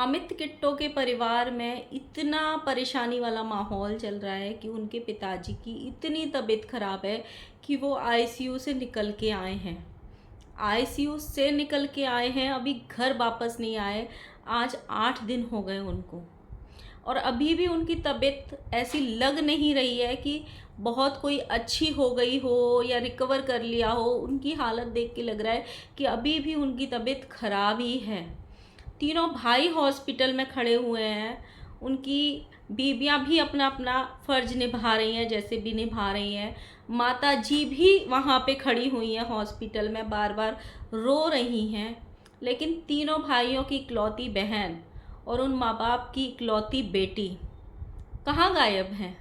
अमित किट्टो के परिवार में इतना परेशानी वाला माहौल चल रहा है कि उनके पिताजी की इतनी तबीयत खराब है कि वो आईसीयू से निकल के आए हैं। आईसीयू से निकल के आए हैं, अभी घर वापस नहीं आए। आज 8 दिन हो गए उनको, और अभी भी उनकी तबीयत ऐसी लग नहीं रही है कि बहुत कोई अच्छी हो गई हो या रिकवर कर लिया हो। उनकी हालत देख के लग रहा है कि अभी भी उनकी तबीयत खराब ही है। तीनों भाई हॉस्पिटल में खड़े हुए हैं। उनकी बीवियां भी अपना अपना फ़र्ज निभा रही हैं, जैसे भी निभा रही हैं। माता जी भी वहाँ पे खड़ी हुई हैं हॉस्पिटल में, बार बार रो रही हैं। लेकिन तीनों भाइयों की इकलौती बहन और उन माँ बाप की इकलौती बेटी कहाँ गायब हैं?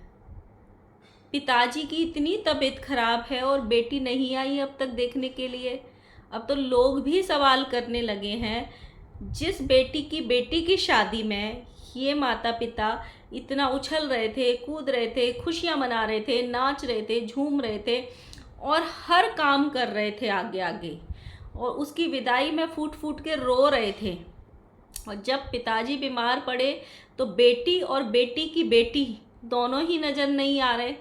पिताजी की इतनी तबीयत खराब है और बेटी नहीं आई अब तक देखने के लिए। अब तो लोग भी सवाल करने लगे हैं, जिस बेटी की शादी में ये माता पिता इतना उछल रहे थे, कूद रहे थे, खुशियाँ मना रहे थे, नाच रहे थे, झूम रहे थे और हर काम कर रहे थे आगे आगे, और उसकी विदाई में फूट फूट के रो रहे थे। और जब पिताजी बीमार पड़े तो बेटी और बेटी की बेटी दोनों ही नज़र नहीं आ रहे।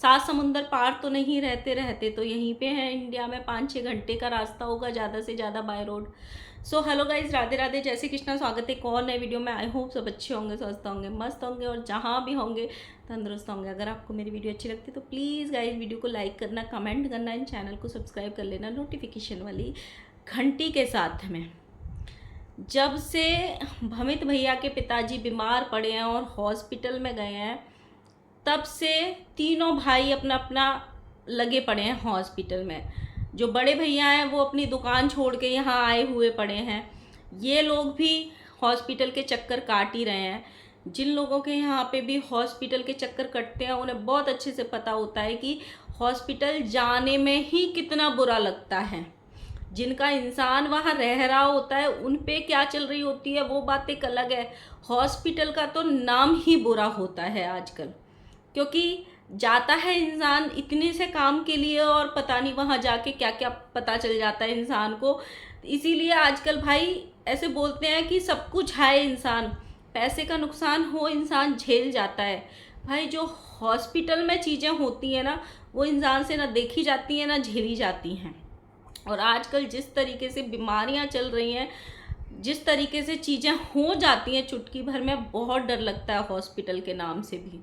7 समुंदर पार तो नहीं रहते तो यहीं पे हैं इंडिया में। 5-6 घंटे का रास्ता होगा ज़्यादा से ज़्यादा by road. So hello guys, Radhe Radhe, जय श्री कृष्णा। स्वागत है एक और नए वीडियो में। आई होप सब अच्छे होंगे, स्वस्थ होंगे, मस्त होंगे और जहाँ भी होंगे तंदुरुस्त होंगे। अगर आपको मेरी वीडियो अच्छी लगती है तो प्लीज़ गाइज वीडियो को लाइक करना, कमेंट करना, इन चैनल को सब्सक्राइब कर लेना नोटिफिकेशन वाली घंटी के साथ में। जब से भमित भैया के पिताजी बीमार पड़े हैं और हॉस्पिटल में गए हैं, तब से तीनों भाई अपना अपना लगे पड़े हैं हॉस्पिटल में। जो बड़े भैया हैं वो अपनी दुकान छोड़ के यहाँ आए हुए पड़े हैं। ये लोग भी हॉस्पिटल के चक्कर काट ही रहे हैं। जिन लोगों के यहाँ पे भी हॉस्पिटल के चक्कर कटते हैं उन्हें बहुत अच्छे से पता होता है कि हॉस्पिटल जाने में ही कितना बुरा लगता है। जिनका इंसान वहाँ रह रहा होता है उन पे क्या चल रही होती है वो बात एक अलग है। हॉस्पिटल का तो नाम ही बुरा होता है आजकल, क्योंकि जाता है इंसान इतने से काम के लिए और पता नहीं वहाँ जाके क्या क्या पता चल जाता है इंसान को। इसीलिए आजकल भाई ऐसे बोलते हैं कि सब कुछ है इंसान, पैसे का नुकसान हो इंसान झेल जाता है। भाई जो हॉस्पिटल में चीज़ें होती हैं ना, वो इंसान से ना देखी जाती हैं ना झेली जाती हैं। और आजकल जिस तरीके से बीमारियां चल रही हैं, जिस तरीके से चीज़ें हो जाती हैं चुटकी भर में, बहुत डर लगता है हॉस्पिटल के नाम से भी।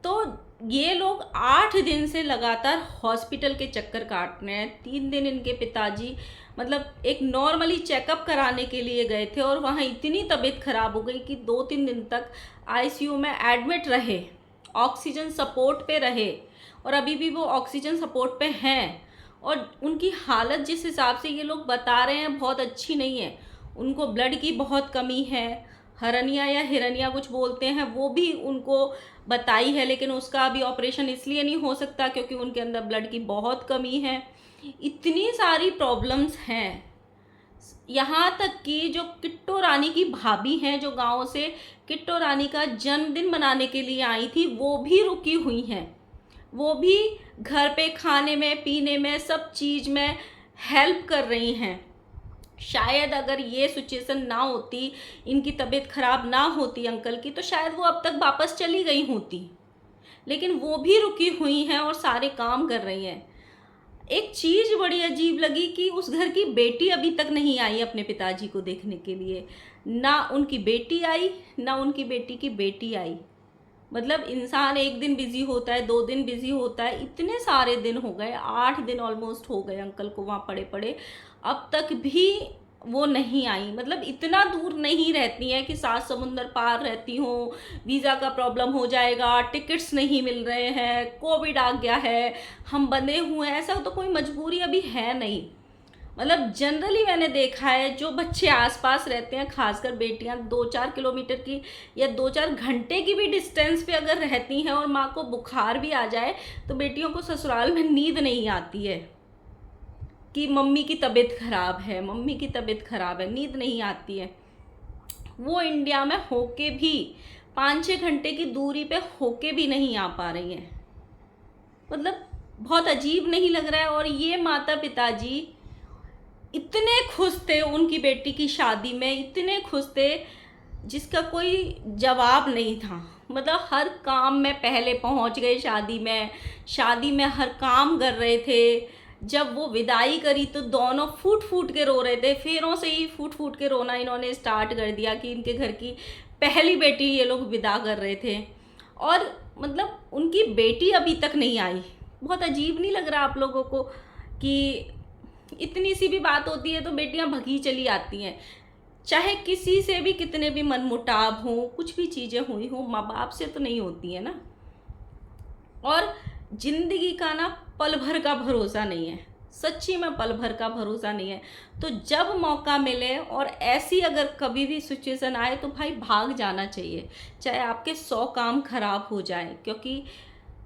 तो ये लोग 8 दिन से लगातार हॉस्पिटल के चक्कर काट रहे हैं। 3 दिन इनके पिताजी मतलब एक नॉर्मली चेकअप कराने के लिए गए थे और वहाँ इतनी तबीयत खराब हो गई कि 2-3 दिन तक आईसीयू में एडमिट रहे, ऑक्सीजन सपोर्ट पे रहे, और अभी भी वो ऑक्सीजन सपोर्ट पे हैं। और उनकी हालत जिस हिसाब से ये लोग बता रहे हैं बहुत अच्छी नहीं है। उनको ब्लड की बहुत कमी है, हरनिया या हिरनिया कुछ बोलते हैं, वो भी उनको बताई है, लेकिन उसका अभी ऑपरेशन इसलिए नहीं हो सकता क्योंकि उनके अंदर ब्लड की बहुत कमी है। इतनी सारी प्रॉब्लम्स हैं। यहाँ तक कि जो किट्टो रानी की भाभी हैं, जो गांव से किट्टो रानी का जन्मदिन मनाने के लिए आई थी, वो भी रुकी हुई हैं। वो भी घर पे खाने में, पीने में, सब चीज़ में हेल्प कर रही हैं। शायद अगर ये सिचुएशन ना होती, इनकी तबीयत खराब ना होती अंकल की, तो शायद वो अब तक वापस चली गई होती। लेकिन वो भी रुकी हुई हैं और सारे काम कर रही हैं। एक चीज़ बड़ी अजीब लगी कि उस घर की बेटी अभी तक नहीं आई अपने पिताजी को देखने के लिए। ना उनकी बेटी आई, ना उनकी बेटी की बेटी आई। मतलब इंसान एक दिन बिजी होता है, 2 दिन बिजी होता है, इतने सारे दिन हो गए, 8 दिन ऑलमोस्ट हो गए अंकल को वहाँ पड़े पड़े, अब तक भी वो नहीं आई। मतलब इतना दूर नहीं रहती हैं कि 7 समुंदर पार रहती हों, वीज़ा का प्रॉब्लम हो जाएगा, टिकट्स नहीं मिल रहे हैं, कोविड आ गया है, हम बंधे हुए हैं, ऐसा तो कोई मजबूरी अभी है नहीं। मतलब जनरली मैंने देखा है जो बच्चे आसपास रहते हैं, खासकर बेटियां 2-4 किलोमीटर की या 2-4 घंटे की भी डिस्टेंस पे अगर रहती हैं और माँ को बुखार भी आ जाए तो बेटियों को ससुराल में नींद नहीं आती है कि मम्मी की तबीयत खराब है, मम्मी की तबीयत खराब है, नींद नहीं आती है। वो इंडिया में होके भी 5-6 घंटे की दूरी पे होके भी नहीं आ पा रही हैं। मतलब बहुत अजीब नहीं लग रहा है? और ये माता पिताजी इतने खुश थे उनकी बेटी की शादी में, इतने खुश थे जिसका कोई जवाब नहीं था। मतलब हर काम में पहले पहुंच गए, शादी में हर काम कर रहे थे। जब वो विदाई करी तो दोनों फूट फूट के रो रहे थे, फेरों से ही फूट फूट के रोना इन्होंने स्टार्ट कर दिया कि इनके घर की पहली बेटी ये लोग विदा कर रहे थे। और मतलब उनकी बेटी अभी तक नहीं आई। बहुत अजीब नहीं लग रहा आप लोगों को कि इतनी सी भी बात होती है तो बेटियां भगी चली आती हैं। चाहे किसी से भी कितने भी मनमुटाव हो, कुछ भी चीज़ें हुई हो, माँ बाप से तो नहीं होती है ना। और जिंदगी का ना पल भर का भरोसा नहीं है, सच्ची में पल भर का भरोसा नहीं है। तो जब मौका मिले और ऐसी अगर कभी भी सिचुएशन आए तो भाई भाग जाना चाहिए, चाहे आपके 100 काम खराब हो जाए। क्योंकि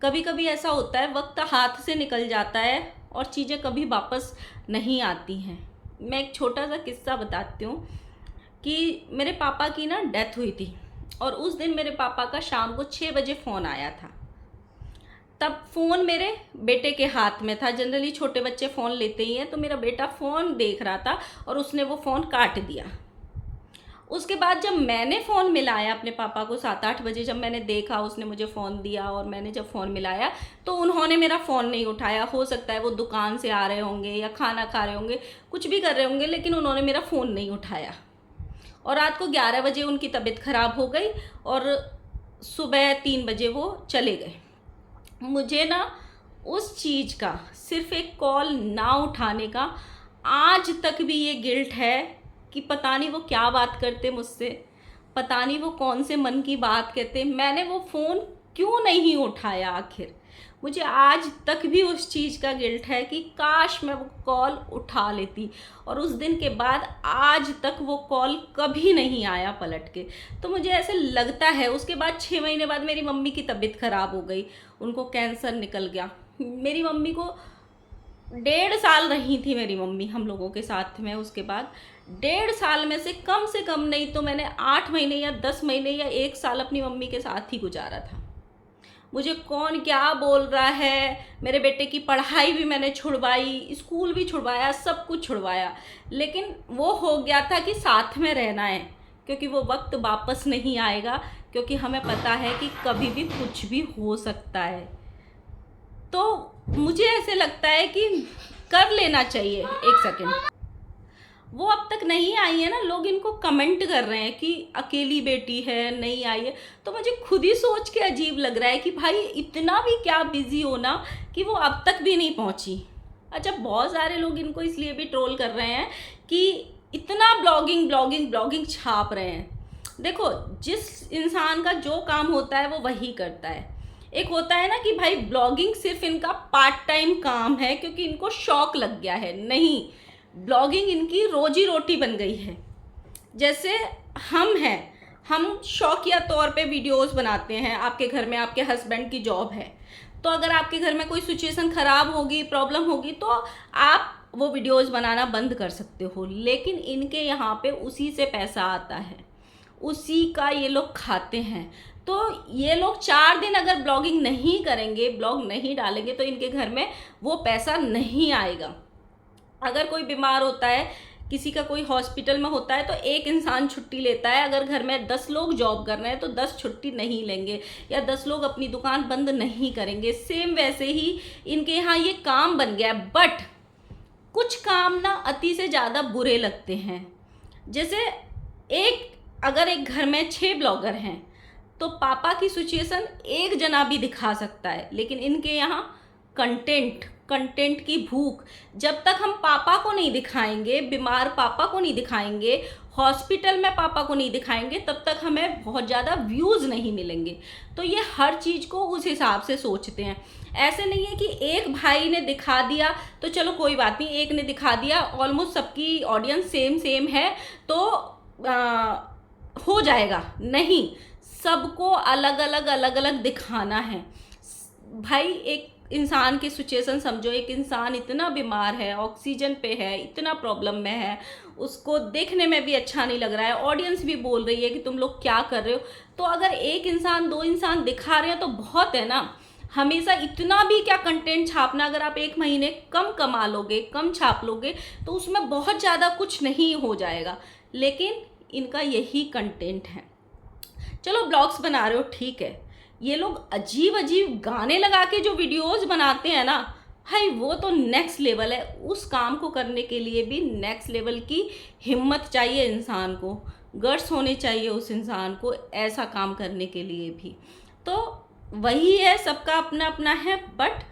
कभी कभी ऐसा होता है, वक्त हाथ से निकल जाता है और चीज़ें कभी वापस नहीं आती हैं। मैं एक छोटा सा किस्सा बताती हूँ कि मेरे पापा की ना डेथ हुई थी और उस दिन मेरे पापा का शाम को 6 बजे फ़ोन आया था। तब फ़ोन मेरे बेटे के हाथ में था। जनरली छोटे बच्चे फ़ोन लेते ही हैं, तो मेरा बेटा फ़ोन देख रहा था और उसने वो फ़ोन काट दिया। उसके बाद जब मैंने फ़ोन मिलाया अपने पापा को 7-8 बजे, जब मैंने देखा उसने मुझे फ़ोन दिया और मैंने जब फ़ोन मिलाया तो उन्होंने मेरा फ़ोन नहीं उठाया। हो सकता है वो दुकान से आ रहे होंगे या खाना खा रहे होंगे, कुछ भी कर रहे होंगे, लेकिन उन्होंने मेरा फ़ोन नहीं उठाया। और रात को 11 बजे उनकी तबीयत ख़राब हो गई और सुबह 3 बजे वो चले गए। मुझे ना उस चीज़ का, सिर्फ एक कॉल ना उठाने का आज तक भी ये गिल्ट है कि पता नहीं वो क्या बात करते मुझसे, पता नहीं वो कौन से मन की बात कहते, मैंने वो फ़ोन क्यों नहीं उठाया आखिर। मुझे आज तक भी उस चीज़ का गिल्ट है कि काश मैं वो कॉल उठा लेती। और उस दिन के बाद आज तक वो कॉल कभी नहीं आया पलट के। तो मुझे ऐसे लगता है, उसके बाद 6 महीने बाद मेरी मम्मी की तबीयत ख़राब हो गई, उनको कैंसर निकल गया। मेरी मम्मी को 1.5 साल रही थी मेरी मम्मी हम लोगों के साथ में। उसके बाद 1.5 साल में से कम नहीं तो मैंने 8 महीने या 10 महीने या 1 साल अपनी मम्मी के साथ ही गुजारा था। मुझे कौन क्या बोल रहा है, मेरे बेटे की पढ़ाई भी मैंने छुड़वाई, स्कूल भी छुड़वाया, सब कुछ छुड़वाया, लेकिन वो हो गया था कि साथ में रहना है, क्योंकि वो वक्त वापस नहीं आएगा। क्योंकि हमें पता है कि कभी भी कुछ भी हो सकता है। तो मुझे ऐसे लगता है कि कर लेना चाहिए। एक सेकेंड, वो अब तक नहीं आई है ना, लोग इनको कमेंट कर रहे हैं कि अकेली बेटी है, नहीं आई है। तो मुझे खुद ही सोच के अजीब लग रहा है कि भाई इतना भी क्या बिजी होना कि वो अब तक भी नहीं पहुंची। अच्छा, बहुत सारे लोग इनको इसलिए भी ट्रोल कर रहे हैं कि इतना ब्लॉगिंग छाप रहे हैं। देखो, जिस इंसान का जो काम होता है वो वही करता है। एक होता है ना कि भाई ब्लॉगिंग सिर्फ इनका पार्ट टाइम काम है क्योंकि इनको शौक लग गया है। नहीं, ब्लॉगिंग इनकी रोजी रोटी बन गई है। जैसे हम हैं, हम शौकिया तौर पे वीडियोस बनाते हैं। आपके घर में आपके हस्बैंड की जॉब है, तो अगर आपके घर में कोई सिचुएशन ख़राब होगी, प्रॉब्लम होगी, तो आप वो वीडियोस बनाना बंद कर सकते हो। लेकिन इनके यहाँ पे उसी से पैसा आता है, उसी का ये लोग खाते हैं। तो ये लोग 4 दिन अगर ब्लॉगिंग नहीं करेंगे, ब्लॉग नहीं डालेंगे, तो इनके घर में वो पैसा नहीं आएगा। अगर कोई बीमार होता है, किसी का कोई हॉस्पिटल में होता है, तो एक इंसान छुट्टी लेता है। अगर घर में 10 लोग जॉब कर रहे हैं तो 10 छुट्टी नहीं लेंगे, या 10 लोग अपनी दुकान बंद नहीं करेंगे। सेम वैसे ही इनके यहाँ ये काम बन गया। बट कुछ काम ना अति से ज़्यादा बुरे लगते हैं। जैसे अगर एक घर में 6 ब्लॉगर हैं तो पापा की सिचुएशन एक जना भी दिखा सकता है, लेकिन इनके यहाँ कंटेंट की भूख। जब तक हम पापा को नहीं दिखाएंगे, बीमार पापा को नहीं दिखाएंगे, हॉस्पिटल में पापा को नहीं दिखाएंगे, तब तक हमें बहुत ज़्यादा व्यूज़ नहीं मिलेंगे। तो ये हर चीज़ को उस हिसाब से सोचते हैं। ऐसे नहीं है कि एक भाई ने दिखा दिया तो चलो कोई बात नहीं, एक ने दिखा दिया, ऑलमोस्ट सबकी ऑडियंस सेम है तो हो जाएगा। नहीं, सबको अलग अलग दिखाना है। भाई, एक इंसान की सिचुएशन समझो। एक इंसान इतना बीमार है, ऑक्सीजन पे है, इतना प्रॉब्लम में है, उसको देखने में भी अच्छा नहीं लग रहा है, ऑडियंस भी बोल रही है कि तुम लोग क्या कर रहे हो। तो अगर एक इंसान, 2 इंसान दिखा रहे हैं तो बहुत है ना। हमेशा इतना भी क्या कंटेंट छापना, अगर आप एक महीने कम कमा लोगे, कम छाप लोगे तो उसमें बहुत ज़्यादा कुछ नहीं हो जाएगा, लेकिन इनका यही कंटेंट है। चलो ब्लॉग्स बना रहे हो ठीक है, ये लोग अजीब अजीब गाने लगा के जो वीडियोस बनाते हैं ना भाई, वो तो नेक्स्ट लेवल है। उस काम को करने के लिए भी नेक्स्ट लेवल की हिम्मत चाहिए इंसान को, गट्स होने चाहिए उस इंसान को ऐसा काम करने के लिए भी। तो वही है, सबका अपना अपना है। बट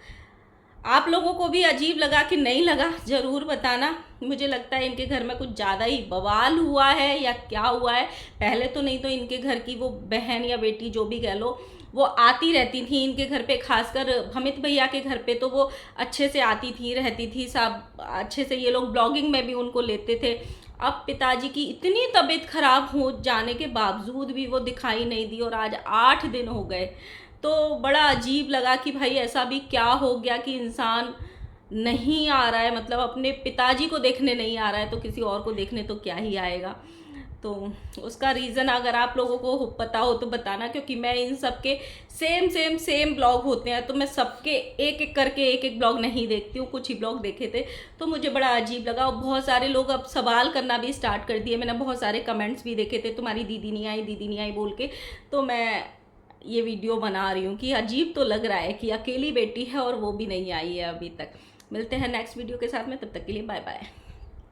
आप लोगों को भी अजीब लगा कि नहीं लगा, ज़रूर बताना। मुझे लगता है इनके घर में कुछ ज़्यादा ही बवाल हुआ है या क्या हुआ है। पहले तो नहीं तो इनके घर की वो बहन या बेटी जो भी कह लो, वो आती रहती थी इनके घर पे, खासकर अमित भैया के घर पे तो वो अच्छे से आती थी, रहती थी, सब अच्छे से। ये लोग ब्लॉगिंग में भी उनको लेते थे। अब पिताजी की इतनी तबीयत खराब हो जाने के बावजूद भी वो दिखाई नहीं दी, और आज 8 दिन हो गए। तो बड़ा अजीब लगा कि भाई ऐसा भी क्या हो गया कि इंसान नहीं आ रहा है, मतलब अपने पिताजी को देखने नहीं आ रहा है तो किसी और को देखने तो क्या ही आएगा। तो उसका रीज़न अगर आप लोगों को पता हो तो बताना, क्योंकि मैं इन सब के सेम ब्लॉग होते हैं तो मैं सबके एक एक करके एक एक ब्लॉग नहीं देखती हूँ, कुछ ही ब्लॉग देखे थे तो मुझे बड़ा अजीब लगा। और बहुत सारे लोग अब सवाल करना भी स्टार्ट कर दिए, मैंने बहुत सारे कमेंट्स भी देखे थे, तुम्हारी दीदी नहीं आई, दीदी नहीं आई बोल के। तो मैं ये वीडियो बना रही हूँ कि अजीब तो लग रहा है कि अकेली बेटी है और वो भी नहीं आई है अभी तक। मिलते हैं नेक्स्ट वीडियो के साथ में, तब तक के लिए बाय बाय।